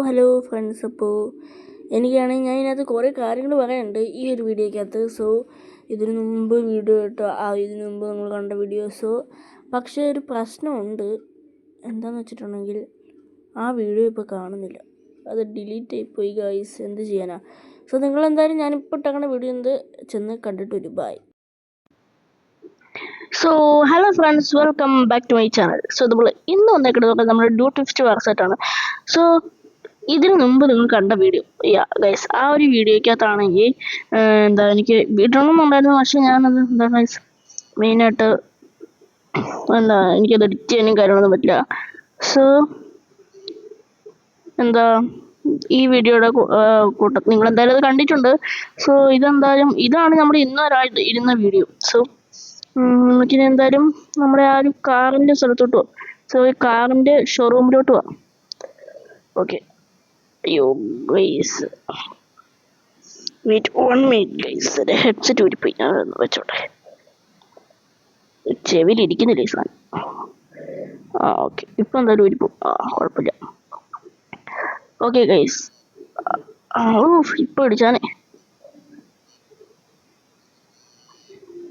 Hello friends. അപ്പോൾ എനിക്കാണെങ്കിൽ ഞാൻ ഇതിനകത്ത് കുറേ കാര്യങ്ങൾ പറയാനുണ്ട് ഈ ഒരു വീഡിയോയ്ക്കകത്ത്. സോ ഇതിനു മുമ്പ് നമ്മൾ കണ്ട വീഡിയോസോ, പക്ഷേ ഒരു പ്രശ്നമുണ്ട്. എന്താണെന്ന് വെച്ചിട്ടുണ്ടെങ്കിൽ ആ വീഡിയോ ഇപ്പോൾ കാണുന്നില്ല, അത് ഡിലീറ്റ് ആയിപ്പോയി ഗൈസ്. എന്ത് ചെയ്യാനാ? സോ നിങ്ങളെന്തായാലും ഞാനിപ്പോൾ ഇട്ടേക്കണ വീഡിയോ ചെന്ന് കണ്ടിട്ട് വരും. Bye. So hello friends, welcome back to my channel. So നമ്മൾ ഇന്ന് വന്നേക്കുന്നത് നമ്മുടെ ഡ്യൂട്ടി 50 വർക്ക്സെറ്റാണ്. സോ ഇതിനു മുമ്പ് നിങ്ങൾ കണ്ട വീഡിയോ ഗൈസ്, ആ ഒരു വീഡിയോയ്ക്കകത്താണെങ്കിൽ എനിക്ക് ഇടണമെന്നുണ്ടായിരുന്നു. പക്ഷേ ഞാനത് ഗൈസ് മെയിനായിട്ട് എനിക്കത് എഡിറ്റ് ചെയ്യാനും കാര്യങ്ങളൊന്നും പറ്റില്ല. സോ ഈ വീഡിയോയുടെ കൂട്ടത്തിൽ നിങ്ങൾ എന്തായാലും അത് കണ്ടിട്ടുണ്ട്. സോ ഇതാണ് നമ്മുടെ ഇന്നൊരാഴ്ച ഇരുന്ന വീഡിയോ. സോ നമുക്കിനി എന്തായാലും നമ്മുടെ ആ ഒരു കാറിൻ്റെ സ്ഥലത്തോട്ട് പോവാം. സോ ഈ കാറിൻ്റെ ഷോറൂമിലോട്ട് പോവാം. ഓക്കെ. അയ്യോ guys, wait 1 minute guys, headset ഊരിപ്പോയി. ഞാനൊന്ന് വെച്ചോട്ടെ, ചെവിയിൽ ഇരിക്കുന്നില്ല ഈ സാധനം. ഓക്കെ, ഇപ്പം എന്തായാലും ഊരിപ്പോവും. കുഴപ്പമില്ല. ഓക്കെ ഗൈസ്, ഇപ്പോൾ ഇടിച്ചാനേ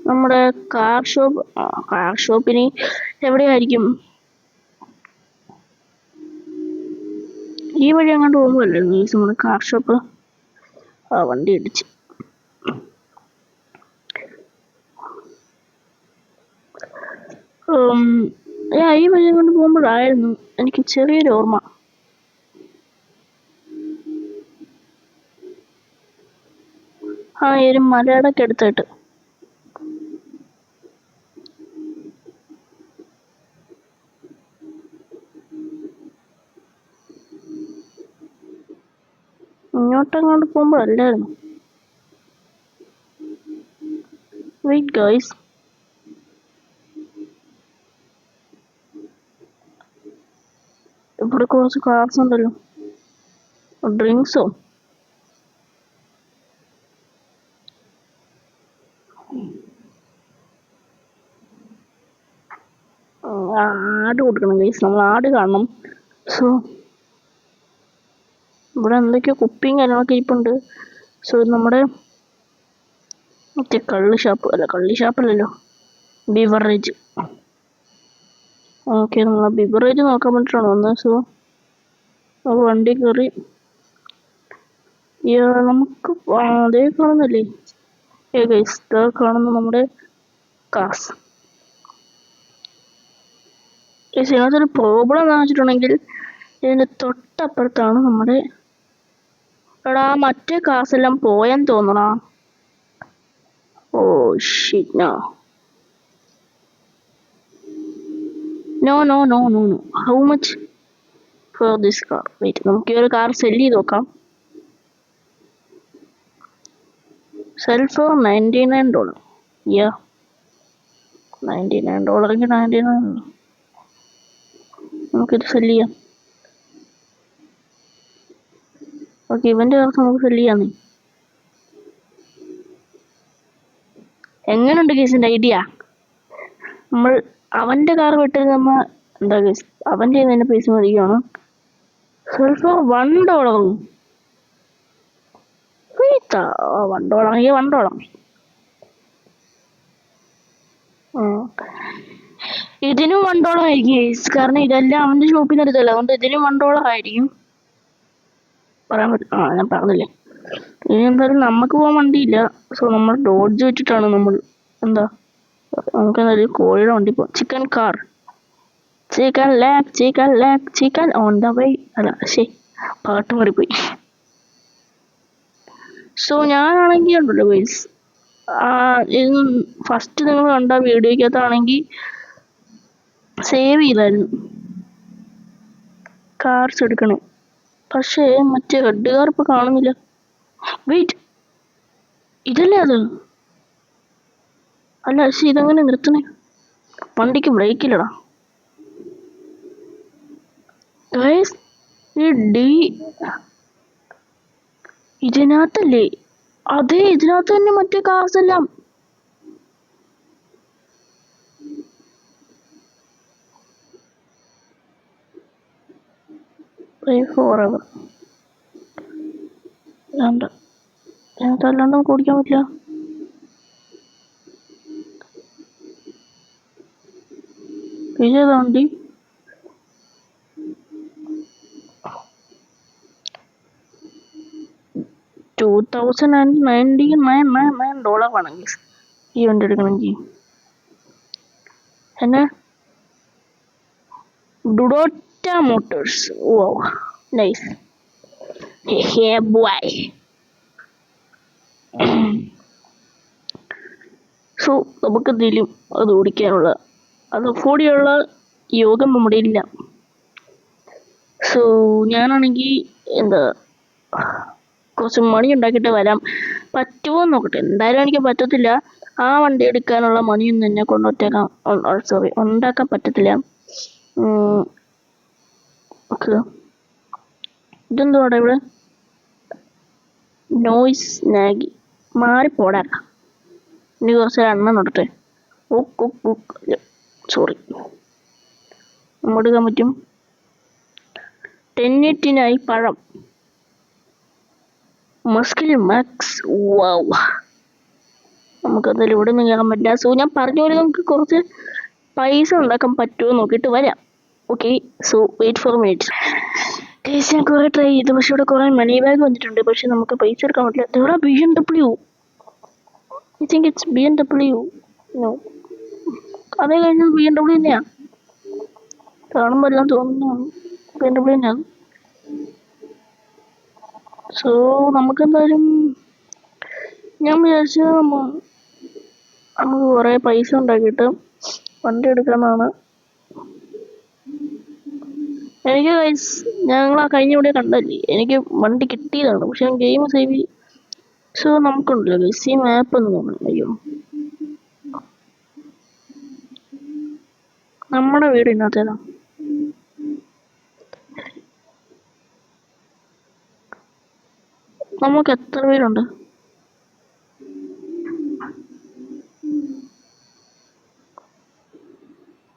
നമ്മുടെ കാർ ഷോപ്പിന് എവിടെയായിരിക്കും? ഈ വഴി അങ്ങോട്ട് പോകുമല്ലോ ഗൈസ് നമ്മുടെ കാർ ഷോപ്പ്. വണ്ടി ഇടിച്ച്. ഈ വഴി അങ്ങോട്ട് പോകുമ്പോഴായിരുന്നു എനിക്ക് ചെറിയൊരു ഓർമ്മ. ഒരു മലയുടെ ഒക്കെ അടുത്തായിട്ട്. ഇങ്ങോട്ടങ്ങോട്ട് പോകുമ്പോഴല്ലായിരുന്നു. വെയിറ്റ് ഗൈസ്, ഇവിടെ കുറച്ച് കാർസ് ഉണ്ടല്ലോ. ഡ്രിങ്ക്സോ? ആട് കൊടുക്കണം ഗൈസ്, നമ്മൾ ആട് കാണണം. സോ ഇവിടെ എന്തൊക്കെയോ കുപ്പിയും കാര്യങ്ങളൊക്കെ ഇരിപ്പുണ്ട്. സോ നമ്മുടെ മറ്റേ കള്ള് ഷാപ്പല്ലല്ലോ, ബിവറേജ്. ഓക്കെ, നമ്മൾ ബിവറേജ് നോക്കാൻ വേണ്ടിയിട്ടാണ് വന്നത്. സോ നമുക്ക് വണ്ടി കയറി നമുക്ക് അതേ കാണുന്നില്ലേ ഗൈസ്, കാണുന്ന നമ്മുടെ കാസ്. ഇതിനകത്തൊരു പ്രോബ്ലം എന്താണെന്ന് വെച്ചിട്ടുണ്ടെങ്കിൽ ഇതിൻ്റെ തൊട്ടപ്പുറത്താണ് നമ്മുടെ മറ്റേ കാസെല്ലാം പോയെന്ന് തോന്നണ. Oh shit, no. How much for this car? Wait, നമുക്ക് ഈ ഒരു കാർ സെല് ചെയ്ത് നോക്കാം. Sell for $99. $99 $99. നമുക്കിത് സെല് ചെയ്യാം. ഓക്കെ, ഇവൻ്റെ കാർ നമുക്ക് സെല് ചെയ്യാന്നേ. എങ്ങനെയുണ്ട് കേസിൻ്റെ ഐഡിയ? നമ്മൾ അവൻ്റെ കാർ വിട്ട് നമ്മൾ കേസ് അവൻ്റെ തന്നെ പൈസ മേടിക്കുകയാണ്. Cell four $1. $1 ഇതിനും $1 ആയിരിക്കും കേസ്, കാരണം ഇതെല്ലാം അവൻ്റെ ഷോപ്പിൽ നിന്ന് എടുത്തല്ല, അതുകൊണ്ട് ഇതിനും $1 ആയിരിക്കും. പറയാൻ പറ്റും. ഞാൻ പറഞ്ഞില്ലേ, ഇനി എന്തായാലും നമുക്ക് പോകാൻ വണ്ടിയില്ല. സോ നമ്മൾ ഡോഡ്ജ് വെച്ചിട്ടാണ് നമുക്ക് എന്തായാലും കോഴിയുടെ വണ്ടി പോകാം. Chicken on the way. പാട്ട് മാറിപ്പോയി. സോ ഞാനാണെങ്കിൽ ഉണ്ടല്ലോ ഗൈസ്, ഇത് ഫസ്റ്റ് നിങ്ങൾ കണ്ട വീഡിയോയ്ക്കകത്താണെങ്കിൽ സേവ് ചെയ്തായിരുന്നു കാർസ് എടുക്കണം. പക്ഷേ മറ്റേ റെഡ് കാർ ഇപ്പോൾ കാണുന്നില്ല. വെയിറ്റ്, ഇതല്ലേ അത്? അല്ല, പക്ഷെ ഇതെങ്ങനെ നിർത്തണേ? വണ്ടിക്ക് ബ്രേക്ക് ഇല്ലടാ ഗൈസ്. ഇതിനകത്തല്ലേ? അതെ, ഇതിനകത്ത് തന്നെ മറ്റേ കാർസ് എല്ലാം. Pray forever. വേണ്ട, ഇതിനകത്ത് അല്ലാണ്ട് നമുക്ക് ഓടിക്കാൻ പറ്റില്ല. ഏതാ വണ്ടി? $2,099 ആണെങ്കിൽ ഈ വണ്ടി എടുക്കണമെങ്കിൽ എന്നെ ഡുഡോറ്റ മോട്ടോഴ്സ്. ഓ നൈസ്. ബോയ്. സോ നമുക്ക് എന്തെങ്കിലും അത് ഓടിക്കാനുള്ള അത് അഫോർഡ് ചെയ്യാനുള്ള യോഗം നമ്മുടെ ഇല്ല. സോ ഞാനാണെങ്കിൽ എന്താ കുറച്ച് മണി ഉണ്ടാക്കിയിട്ട് വരാം. പറ്റുമോ നോക്കട്ടെ. എന്തായാലും എനിക്ക് പറ്റത്തില്ല. ആ വണ്ടി എടുക്കാനുള്ള മണിയൊന്നും എന്നെ കൊണ്ടൊറ്റേക്കാം ഉണ്ടാക്കാൻ പറ്റത്തില്ല. ഓക്കെ, ഇതെന്തുവാടാ ഇവിടെ? നോയ്സ് നാഗി മാറിപ്പോടാ. ഇനി കുറച്ച് എണ്ണ നോട്ടെ. സോറി, എടുക്കാൻ പറ്റും. 1080 പഴം മസ്കിൽ മാക്സ്. വാവ്, നമുക്കതെല്ലാം ഇവിടെ നിന്ന് കേൾക്കാൻ പറ്റില്ല. സോ ഞാൻ പറഞ്ഞ പോലെ നമുക്ക് കുറച്ച് പൈസ ഉണ്ടാക്കാൻ പറ്റുമോ നോക്കിയിട്ട് വരാം. Okay, so wait for minute. Case ഞാൻ കുറേ ട്രൈ ചെയ്തു, പക്ഷെ ഇവിടെ കുറേ മണി ബാഗ് വന്നിട്ടുണ്ട്. പക്ഷെ നമുക്ക് പൈസ എടുക്കാൻ പറ്റില്ല. ഇവിടെ BMW. I think it's BMW. No, അതേ കഴിഞ്ഞത് BMW തന്നെയാണ്. കാണുമ്പോൾ എല്ലാം തോന്നുന്നു BMW തന്നെയാണ്. സോ നമുക്കെന്തായാലും ഞാൻ വിചാരിച്ചു നമുക്ക് കുറേ പൈസ ഉണ്ടാക്കിയിട്ട് വണ്ടി എടുക്കാമെന്നാണ്. എനിക്ക് ഞങ്ങൾ ആ കഴിഞ്ഞ ഇവിടെ കണ്ടല്ലേ, എനിക്ക് വണ്ടി കിട്ടിയതാണ്. പക്ഷെ ഞാൻ ഗെയിം സേവ് ചെയ്യും. സോ നമുക്കുണ്ടല്ലോ ഗൈസ്, ഈ മാപ്പ് ഒന്ന് നോക്കണം. അയ്യോ, നമ്മുടെ വീട് ഇന്നത്തേതാ? നമുക്ക് എത്ര പേരുണ്ട്?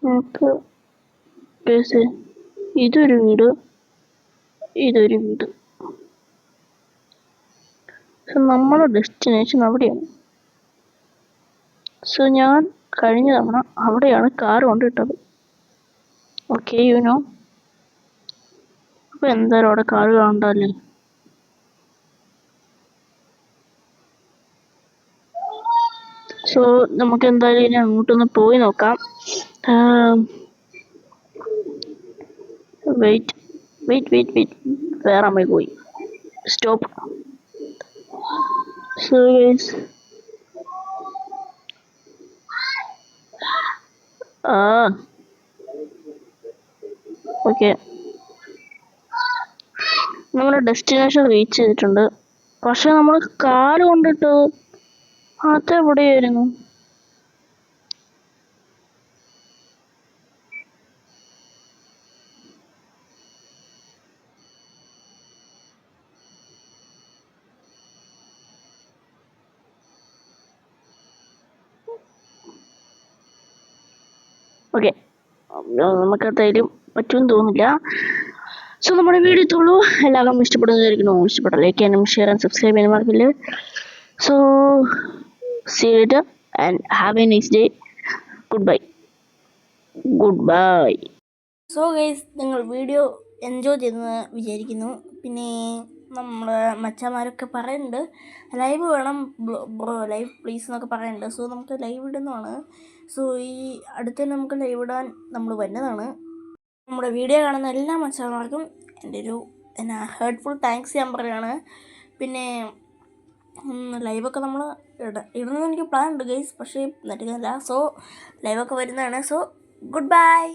നമുക്ക് ഇതൊരു വീട്, ഇതൊരു വീട്. സോ നമ്മുടെ ഡെസ്റ്റിനേഷൻ അവിടെയാണ്. സോ ഞാൻ കഴിഞ്ഞ തവണ അവിടെയാണ് കാർ കൊണ്ടിട്ടത്. Okay, you know. അപ്പോൾ എന്തായാലും അവിടെ കാർ കാണണ്ടല്ലേ. സോ നമുക്ക് എന്തായാലും ഇനി അങ്ങോട്ടൊന്ന് പോയി നോക്കാം. Wait. Where am I going? Stop. So guys, okay, നമ്മുടെ ഡെസ്റ്റിനേഷൻ റീച്ച് ചെയ്തിട്ടുണ്ട്. പക്ഷെ നമ്മൾ കാർ കൊണ്ടിട്ട് അതെവിടെയായിരുന്നു? ഓക്കെ, നമുക്കതായാലും പറ്റുമെന്ന് തോന്നുന്നില്ല. സോ നമ്മുടെ വീഡിയോ ഇത്തുള്ളൂ. എല്ലാവർക്കും ഇഷ്ടപ്പെടുന്നതായിരിക്കുന്നു. ഇഷ്ടപ്പെട്ട ലൈക്ക് ചെയ്യാനും ഷെയർ ആൻഡ് സബ്സ്ക്രൈബ് ചെയ്യാനും മറക്കില്ല. So see you later and have a nice day. Goodbye. So guys, നിങ്ങൾ വീഡിയോ എൻജോയ് ചെയ്തെന്ന് വിചാരിക്കുന്നു. പിന്നെ നമ്മൾ മച്ചന്മാരൊക്കെ പറയുന്നുണ്ട് ലൈവ് വേണം ബ്രോ, ലൈവ് പ്ലീസ് എന്നൊക്കെ പറയുന്നുണ്ട്. സോ നമുക്ക് ലൈവ് ഇടുന്നതാണ്. സോ ഈ അടുത്ത് നമുക്ക് ലൈവ് ഇടാൻ നമ്മൾ വരുന്നതാണ്. നമ്മുടെ വീഡിയോ കാണുന്ന എല്ലാ മച്ചന്മാർക്കും എൻ്റെ ഒരു ഹേർട്ട്ഫുൾ താങ്ക്സ് ഞാൻ പറയുകയാണ്. പിന്നെ ലൈവൊക്കെ നമ്മൾ ഇടുന്നത് എനിക്ക് പ്ലാൻ ഉണ്ട് ഗൈസ്, പക്ഷേ നട്ടിക്കുന്നില്ല. സോ ലൈവൊക്കെ വരുന്നതാണ്. So good bye.